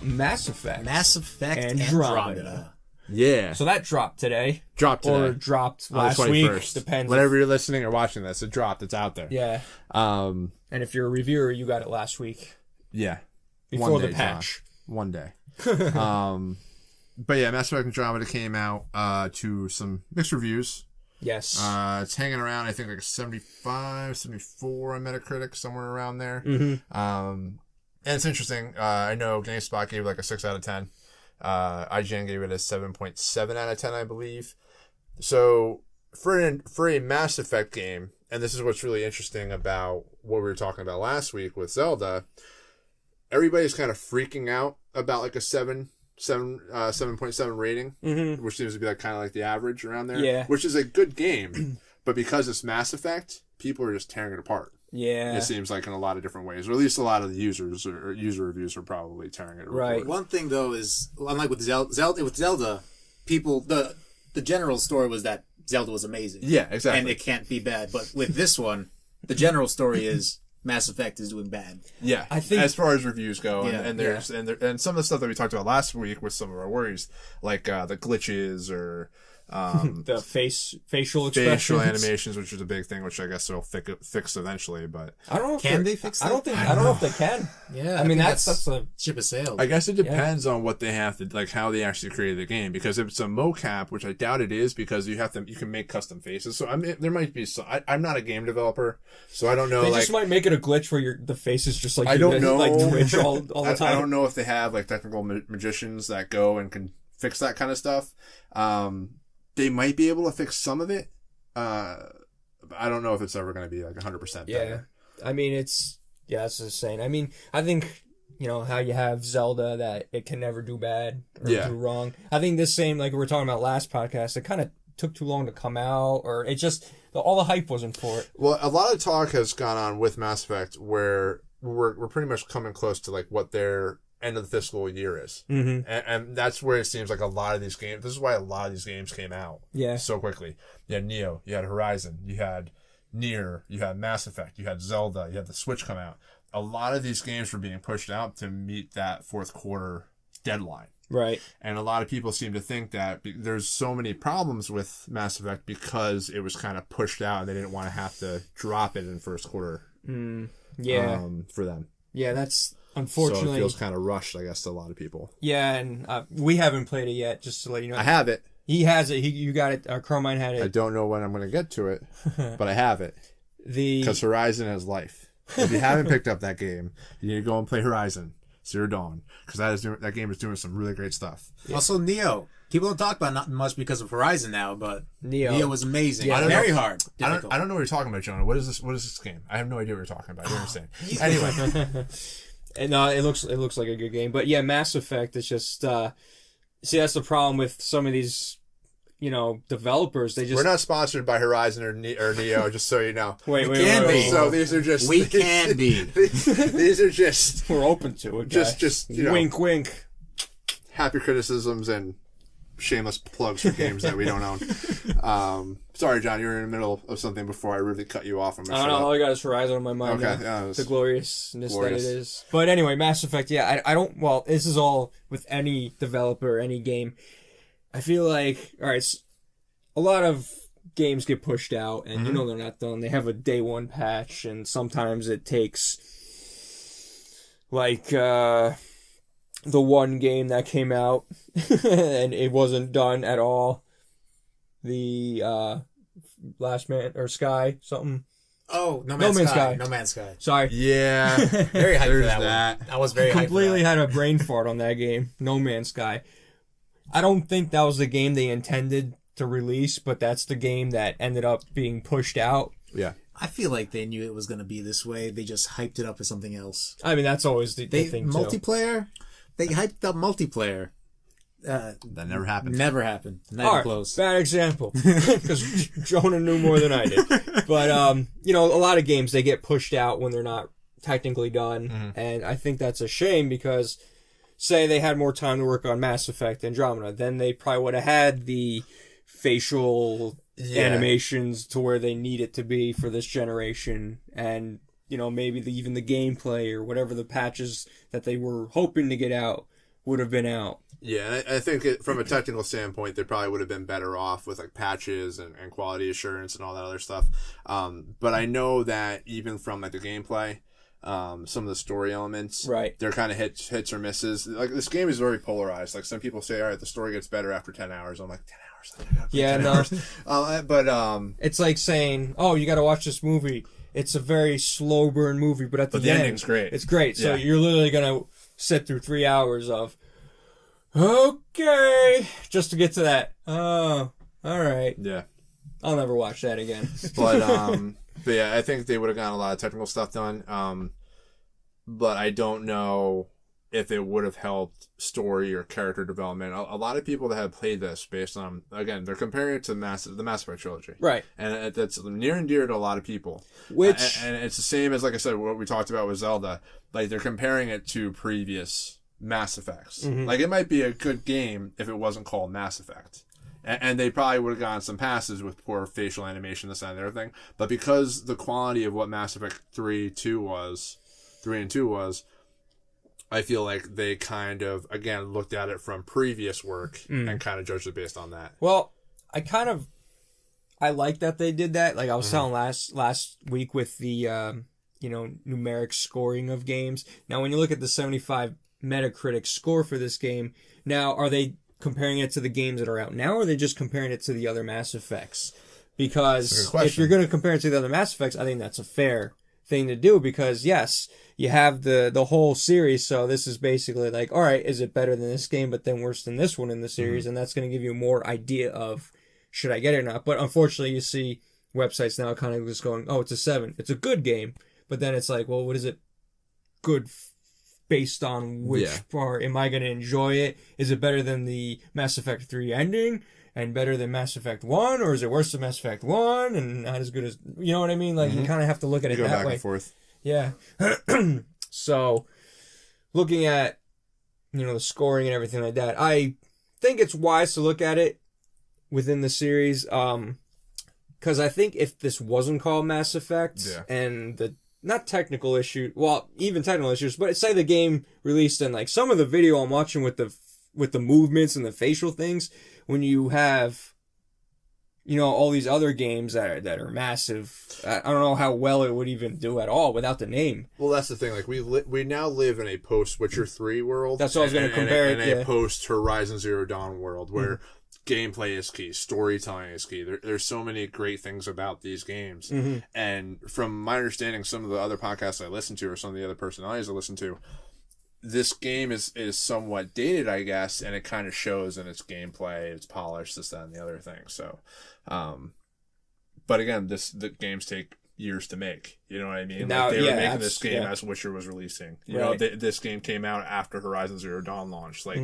Mass Effect. Andromeda. Yeah. So that dropped today. Dropped today. Or dropped last week. Depends. Whenever you're listening or watching this, it dropped. It's out there. Yeah. And if you're a reviewer, you got it last week. Yeah. Before the patch. John. One day. But yeah, Mass Effect Andromeda came out to some mixed reviews. Yes. It's hanging around, I think, like 75, 74 on Metacritic, somewhere around there. Mm-hmm. And it's interesting. I know GameSpot gave it like a 6 out of 10. IGN gave it a 7.7 out of 10, I believe. So for a Mass Effect game, and this is what's really interesting about what we were talking about last week with Zelda, everybody's kind of freaking out about like a 7.7 rating, which seems to be like kind of like the average around there. Yeah. Which is a good game, but because it's Mass Effect, people are just tearing it apart. Yeah. It seems like in a lot of different ways, or at least a lot of the users or user reviews are probably tearing it apart. Right. One thing though is, unlike with Zelda, people the general story was that Zelda was amazing. Yeah, exactly. And it can't be bad. But with this one, the general story is Mass Effect is doing bad. Yeah, I think as far as reviews go, Yeah. and some of the stuff that we talked about last week with some of our worries, like the glitches or the facial expressions. facial animations, which is a big thing, which I guess they'll fix eventually. But I don't know. Can they fix that? I don't know if they can. Yeah, I mean think that's a ship has sailed. I guess it depends on what they have to, like how they actually created the game. Because if it's a mocap, which I doubt it is, because you can make custom faces. So I mean, there might be some. I'm not a game developer, so I don't know. They like, just might make it a glitch where the face is just like I don't know, like twitch all the time. I don't know if they have like technical magicians that go and can fix that kind of stuff. They might be able to fix some of it. But I don't know if it's ever going to be like 100% better. I mean, that's insane. I mean, I think, how you have Zelda that it can never do bad or do wrong. I think this same, like we were talking about last podcast, it kind of took too long to come out, or it just, all the hype wasn't for it. Well, a lot of talk has gone on with Mass Effect where we're pretty much coming close to like what their end of the fiscal year is. Mm-hmm. And that's where it seems like a lot of these games, this is why a lot of these games came out so quickly. You had Neo, you had Horizon, you had Nier, you had Mass Effect, you had Zelda, you had the Switch come out. A lot of these games were being pushed out to meet that fourth quarter deadline. Right. And a lot of people seem to think that there's so many problems with Mass Effect because it was kind of pushed out and they didn't want to have to drop it in first quarter for them. Yeah, that's unfortunately. So it feels kind of rushed, I guess, to a lot of people. Yeah, and we haven't played it yet, just to let you know. I have it. He has it. You got it. Carmine had it. I don't know when I'm going to get to it, but I have it. Because Horizon has life. If you haven't picked up that game, you need to go and play Horizon Zero Dawn, because that game is doing some really great stuff. Yeah. Also, Neo. People don't talk about not much because of Horizon now, but Neo was amazing. Yeah, very hard. I don't know what you're talking about, Jonah. What is this game? I have no idea what you're talking about. I don't understand. Anyway. And it looks like a good game. But yeah, Mass Effect is just see, that's the problem with some of these developers. We're not sponsored by Horizon or Neo, just so you know. Wait. So these are just we can be. These are just we're open to it. Just wink, wink. Happy criticisms and shameless plugs for games that we don't own. Sorry, John, you were in the middle of something before I really cut you off. I don't know. All I got is Horizon on my mind. Okay, the gloriousness that it is. But anyway, Mass Effect. Yeah, I don't. Well, this is all with any developer, any game. I feel like a lot of games get pushed out, and they're not done. They have a day one patch, and sometimes it takes like the one game that came out and it wasn't done at all. The Last Man or Sky something. Oh, No Man's Sky. No Man's Sky. Sorry. Yeah. Very hyped for that one. I was very hyped for that. Completely had a brain fart on that game. No Man's Sky. I don't think that was the game they intended to release, but that's the game that ended up being pushed out. Yeah. I feel like they knew it was going to be this way. They just hyped it up as something else. I mean, that's always the thing, multiplayer? They hyped up multiplayer. That never happened. Never happened. Not even close. Bad example. Because Jonah knew more than I did. But, a lot of games, they get pushed out when they're not technically done. Mm-hmm. And I think that's a shame because, say they had more time to work on Mass Effect Andromeda, then they probably would have had the facial animations to where they need it to be for this generation. And, maybe even the gameplay or whatever the patches that they were hoping to get out would have been out. Yeah, and I think from a technical standpoint, they probably would have been better off with like patches and quality assurance and all that other stuff. But I know that even from like the gameplay, some of the story elements, right, they're kind of hits or misses. Like this game is very polarized. Like some people say, all right, the story gets better after 10 hours. I'm like, 10 hours? Yeah, 10 no. hours. But it's like saying, oh, you got to watch this movie. It's a very slow burn movie, but the ending's great. It's great. So you're literally going to sit through 3 hours of, okay, just to get to that. Oh, all right. Yeah. I'll never watch that again. But yeah, I think they would have gotten a lot of technical stuff done. But I don't know if it would have helped story or character development. A lot of people that have played this based on, again, they're comparing it to the Mass Effect trilogy. Right. And that's near and dear to a lot of people. Which... And it's the same as, like I said, what we talked about with Zelda. Like, they're comparing it to previous Mass Effects. Mm-hmm. Like, it might be a good game if it wasn't called Mass Effect. And they probably would have gotten some passes with poor facial animation, this and everything. But because the quality of what Mass Effect 3 and 2 was, I feel like they kind of, again, looked at it from previous work and kind of judged it based on that. Well, I like that they did that. Like I was telling last week with the, numeric scoring of games. Now, when you look at the 75 Metacritic score for this game, now, are they comparing it to the games that are out now, or are they just comparing it to the other Mass Effects? Because if you're going to compare it to the other Mass Effects, I think that's a fair thing to do, because yes, you have the whole series, so this is basically like, all right, is it better than this game, but then worse than this one in the series? And that's going to give you more idea of, should I get it or not? But unfortunately, you see websites now kind of just going, oh, it's a 7. It's a good game. But then it's like, well, what is it good based on which part? Am I going to enjoy it? Is it better than the Mass Effect 3 ending? And better than Mass Effect 1? Or is it worse than Mass Effect 1? And not as good as... You know what I mean? Like, you kind of have to look at it that way. Go back and forth. Yeah. So, looking at, the scoring and everything like that, I think it's wise to look at it within the series. Because I think if this wasn't called Mass Effect, and the... Not technical issue... Well, even technical issues, but say the game released and, like, some of the video I'm watching with the movements and the facial things... When you have, all these other games that are massive, I don't know how well it would even do at all without the name. Well, that's the thing. Like we now live in a post Witcher 3 world. That's what I was going to compare it. And a post Horizon Zero Dawn world where gameplay is key, storytelling is key. There's so many great things about these games. And from my understanding, some of the other podcasts I listen to, or some of the other personalities I listen to, this game is somewhat dated, I guess, and it kind of shows in its gameplay, its polish, this, that, and the other thing. So, but again, the games take years to make. You know what I mean? Now, like they were making this game as Witcher was releasing. You know, this game came out after Horizon Zero Dawn launched. Like,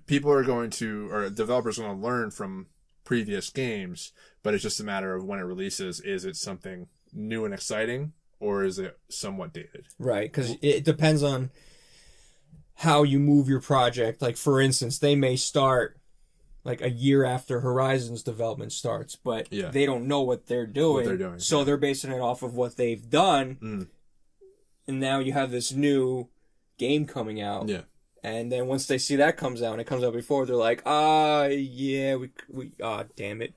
people are going to, or developers are going to learn from previous games, but it's just a matter of when it releases. Is it something new and exciting? Or is it somewhat dated? Right, because it depends on how you move your project. Like, for instance, they may start like a year after Horizon's development starts, but they don't know what they're doing. So they're basing it off of what they've done. And now you have this new game coming out. Yeah. And then once they see that comes out, and it comes out before, they're like, damn it.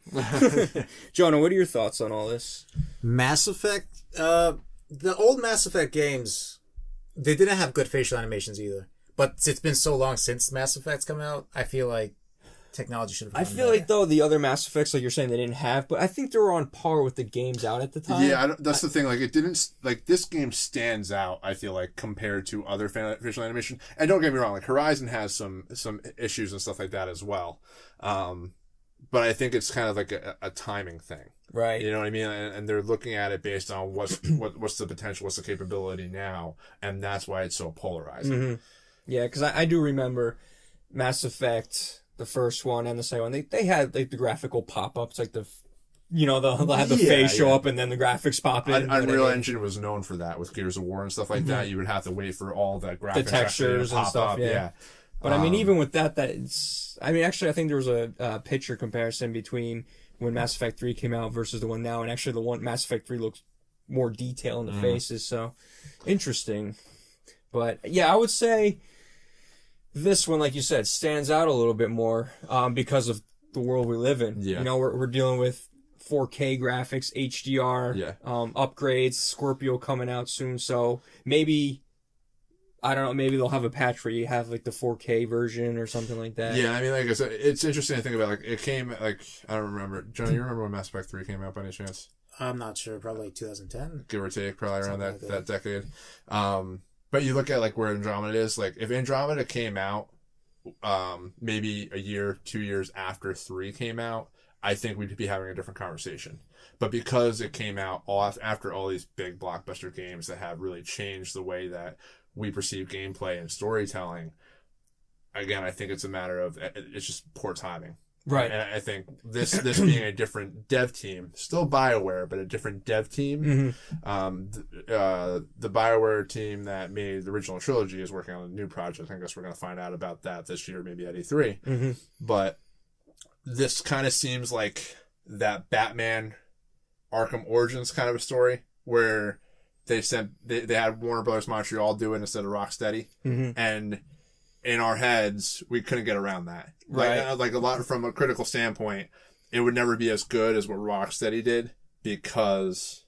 Jonah, what are your thoughts on all this? Mass Effect, the old Mass Effect games, they didn't have good facial animations either. But it's been so long since Mass Effect's come out, I feel like technology should have I feel like, though, the other Mass Effects, like you're saying, they didn't have, but I think they were on par with the games out at the time. Yeah, that's the thing. Like, it didn't, like, this game stands out, I feel like, compared to other facial animation. And don't get me wrong, like, Horizon has some issues and stuff like that as well. But I think it's kind of like a timing thing. Right. You know what I mean? And they're looking at it based on what's the potential, what's the capability now, and that's why it's so polarizing. Yeah, because I do remember Mass Effect, the first one and the second one, they had like the graphical pop-ups, like they'll have the face show up and then the graphics pop in. Unreal Engine was known for that with Gears of War and stuff like that. You would have to wait for all that graphics, the textures and stuff. Yeah. But I mean, even with that, actually, I think there was a picture comparison between when Mass Effect 3 came out versus the one now, and actually the one Mass Effect 3 looks more detail in the faces, so interesting. But yeah, I would say this one, like you said, stands out a little bit more because of the world we live in. Yeah. You know, we're dealing with 4K graphics, HDR, upgrades, Scorpio coming out soon. So maybe, I don't know, maybe they'll have a patch where you have like the 4K version or something like that. Yeah, I mean, like I said, it's interesting to think about. Like, it came, like, I don't remember. John, you remember when Mass Effect 3 came out by any chance? I'm not sure. Probably like 2010. Give or take, probably around Something that like that. decade. But you look at, like, where Andromeda is. Like, if Andromeda came out maybe a year, 2 years after 3 came out, I think we'd be having a different conversation. But because it came out after all these big blockbuster games that have really changed the way that we perceive gameplay and storytelling, again, I think it's a matter of, it's just poor timing. Right. And I think this being a different dev team, still BioWare, but a different dev team. The BioWare team that made the original trilogy is working on a new project. I guess we're going to find out about that this year, maybe at E3. But this kind of seems like that Batman Arkham Origins kind of a story where they had Warner Brothers Montreal do it instead of Rocksteady. And in our heads, we couldn't get around that. Right. Like a lot from a critical standpoint, it would never be as good as what Rocksteady did because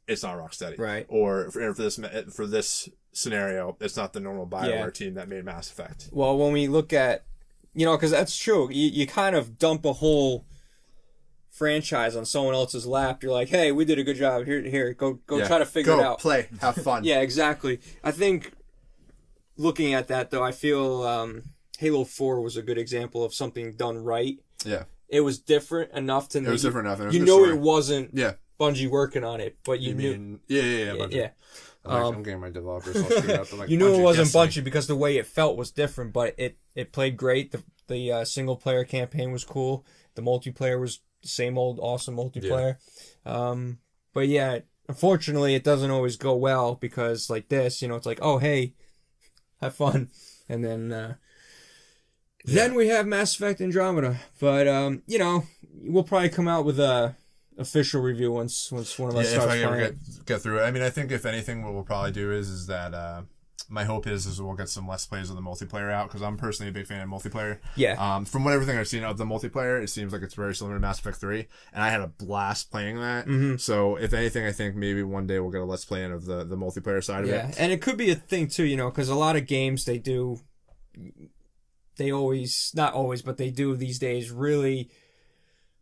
it's not Rocksteady. Right. Or for this scenario, it's not the normal BioWare team that made Mass Effect. Well, when we look at, you know, because that's true, you kind of dump a whole franchise on someone else's lap. You're like, hey, we did a good job. Here, go try to figure it out. Play, have fun. Yeah, exactly. I think looking at that though, I feel Halo 4 was a good example of something done right. Yeah. It was different enough to It was different enough. You know, it wasn't Bungie working on it, but you knew. mean, yeah. I'm getting my developers all screwed up. Like, you knew it wasn't Bungie Bungie because the way it felt was different, but it played great. The single player campaign was cool. The multiplayer was the same old awesome multiplayer. But yeah, unfortunately, it doesn't always go well because like this, you know, it's like, oh hey, have fun, and then we have Mass Effect Andromeda. But you know, we'll probably come out with a official review once one of us starts if I playing. ever get through it. I mean, I think if anything, what we'll probably do is that my hope is we'll get some Let's Plays of the multiplayer out because I'm personally a big fan of multiplayer. Yeah. From everything I've seen of the multiplayer, it seems like it's very similar to Mass Effect 3, and I had a blast playing that. So if anything, I think maybe one day we'll get a Let's Play in of the multiplayer side of it. Yeah, and it could be a thing too, you know, because a lot of games they do these days really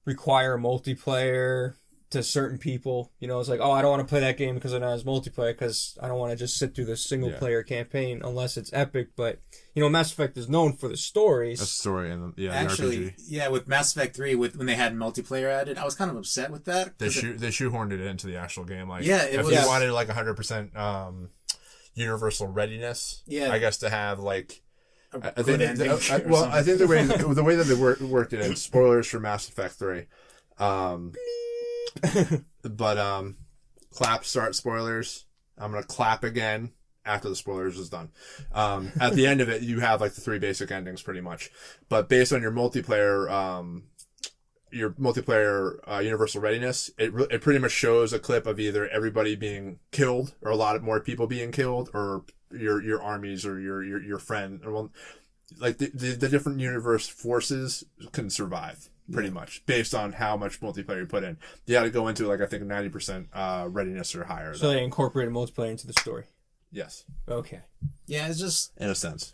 require multiplayer to certain people. You know, it's like, oh, I don't want to play that game because it has multiplayer because I don't want to just sit through the single player campaign unless it's epic. But you know, Mass Effect is known for the stories. That's the story, and Actually, the RPG. with Mass Effect 3, when they had multiplayer added, I was kind of upset with that. They shoehorned it into the actual game. Like, if you wanted like 100% universal readiness, I guess to have like. I think the way that they worked it in, spoilers for Mass Effect 3. But clap start spoilers. I'm gonna clap again after the spoilers is done. At the end of it, you have like the 3 basic endings pretty much. But based on your multiplayer universal readiness, it pretty much shows a clip of either everybody being killed or a lot more people being killed or your armies or your friend or well, like the different universe forces can survive pretty much based on how much multiplayer you put in. You got to go into like I think 90% readiness or higher. So they incorporated multiplayer into the story. Yes. Okay. Yeah, it's just in a sense.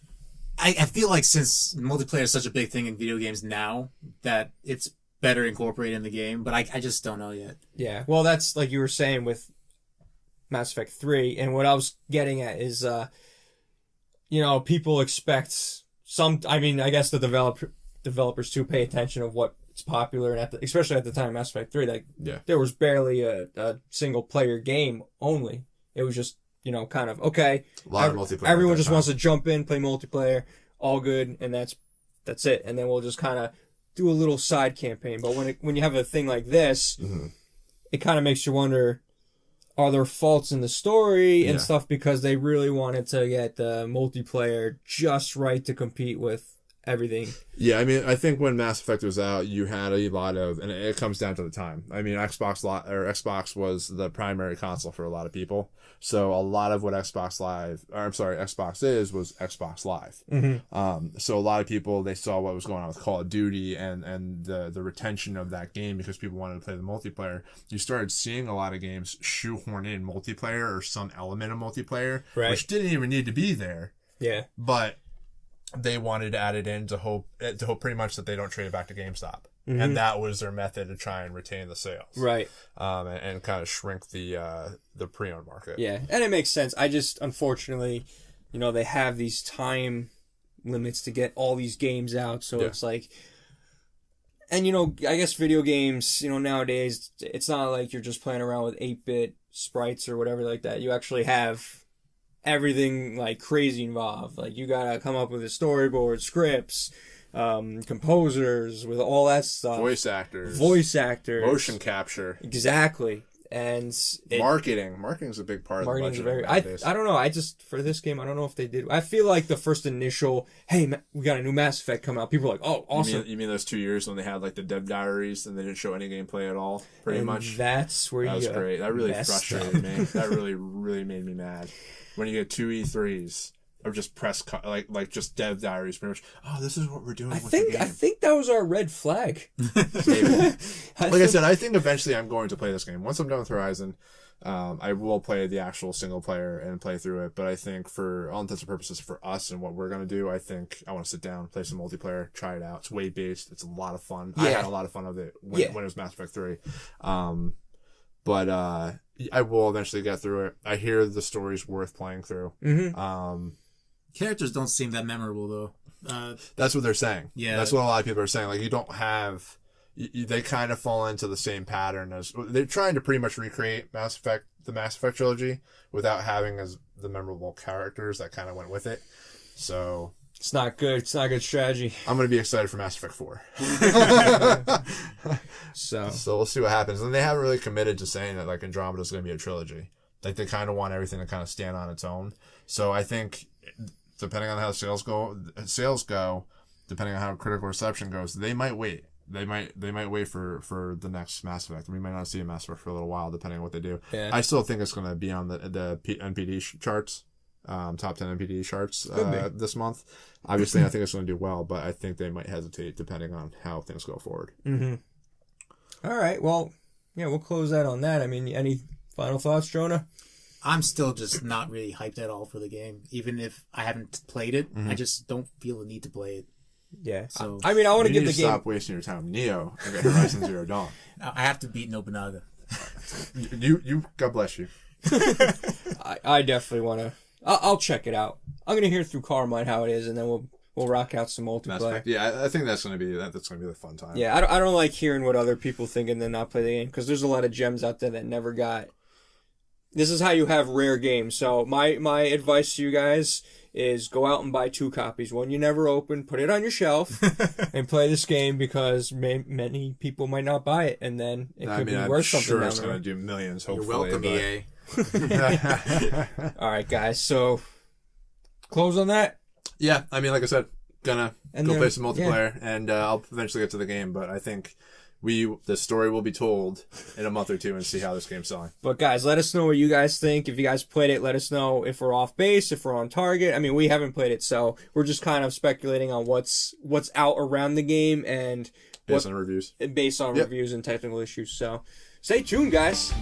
I feel like since multiplayer is such a big thing in video games now that it's better incorporated in the game, but I just don't know yet. Yeah. Well, that's like you were saying with Mass Effect 3, and what I was getting at is, you know, people expect I guess the developers too pay attention of what's popular, and especially at the time of Mass Effect 3, like, there was barely a single player game only. It was just, you know, kind of, okay, a lot of multiplayer. Everyone just wants to jump in, play multiplayer, all good, and that's it. And then we'll just kind of do a little side campaign. But when you have a thing like this, it kind of makes you wonder, are there faults in the story and stuff because they really wanted to get the multiplayer just right to compete with everything. Yeah, I mean, I think when Mass Effect was out, you had a lot of, and it comes down to the time. I mean, Xbox was the primary console for a lot of people, so a lot of what Xbox is was Xbox Live. So a lot of people, they saw what was going on with Call of Duty and the retention of that game because people wanted to play the multiplayer. You started seeing a lot of games shoehorn in multiplayer or some element of multiplayer, which didn't even need to be there. Yeah, but they wanted to add it in to hope pretty much that they don't trade it back to GameStop. And that was their method to try and retain the sales. Right. And kind of shrink the pre-owned market. Yeah, and it makes sense. I just, unfortunately, they have these time limits to get all these games out, so it's like... And, I guess video games, nowadays, it's not like you're just playing around with 8-bit sprites or whatever like that. You actually have everything like crazy involved. Like you gotta come up with a storyboard, scripts, composers, with all that stuff. Voice actors. Motion capture. Exactly. And marketing's a big part of the budget. I don't know. I just, for this game, I don't know if they did. I feel like the first initial, hey, we got a new Mass Effect coming out. People are like, oh, awesome. You mean those 2 years when they had like the dev diaries and they didn't show any gameplay at all? Pretty much. That's where that was great. That really frustrated me. That really, really made me mad. When you get 2 E3s of just like just dev diaries, pretty much. Oh, this is what we're doing. I think that was our red flag. I said, I think eventually I'm going to play this game. Once I'm done with Horizon, I will play the actual single player and play through it. But I think for all intents and purposes for us and what we're going to do, I think I want to sit down, play some multiplayer, try it out. It's wave based. It's a lot of fun. Yeah. I had a lot of fun with it when it was Mass Effect 3. But I will eventually get through it. I hear the story's worth playing through. Characters don't seem that memorable, though. That's what they're saying. Yeah. That's what a lot of people are saying. Like, you don't have... they kind of fall into the same pattern as... They're trying to pretty much recreate the Mass Effect trilogy without having as the memorable characters that kind of went with it. So... It's not good. It's not a good strategy. I'm going to be excited for Mass Effect 4. So we'll see what happens. And they haven't really committed to saying that like Andromeda is going to be a trilogy. Like they kind of want everything to kind of stand on its own. So I think depending on how sales go, depending on how critical reception goes, they might wait. They might wait for the next Mass Effect. We might not see a Mass Effect for a little while, depending on what they do. Yeah. I still think it's going to be on the NPD charts. Top 10 NPD charts this month. Obviously, I think it's going to do well, but I think they might hesitate depending on how things go forward. All right. Well, yeah, we'll close that on that. I mean, any final thoughts, Jonah? I'm still just not really hyped at all for the game. Even if I haven't played it, I just don't feel the need to play it. Yeah. So I mean, I want to give the game... Stop wasting your time. Neo and get Horizon Zero Dawn. I have to beat Nobunaga. You God bless you. I definitely want to... I'll check it out. I'm gonna hear through Carmine how it is, and then we'll rock out some multiplayer. Yeah, I think that's gonna be the fun time. Yeah, I don't like hearing what other people think and then not play the game because there's a lot of gems out there that never got. This is how you have rare games. So my advice to you guys is go out and buy 2 copies. One you never open, put it on your shelf, and play this game because many people might not buy it, and then it could be worth something. Sure, it's gonna do millions. Hopefully, you're welcome, EA. All right, guys. So, close on that. Yeah, I mean, like I said, gonna go play some multiplayer, and I'll eventually get to the game. But I think the story will be told in a month or two, and see how this game's selling. But guys, let us know what you guys think. If you guys played it, let us know if we're off base, if we're on target. I mean, we haven't played it, so we're just kind of speculating on what's out around the game and based on reviews and technical issues. So, stay tuned, guys.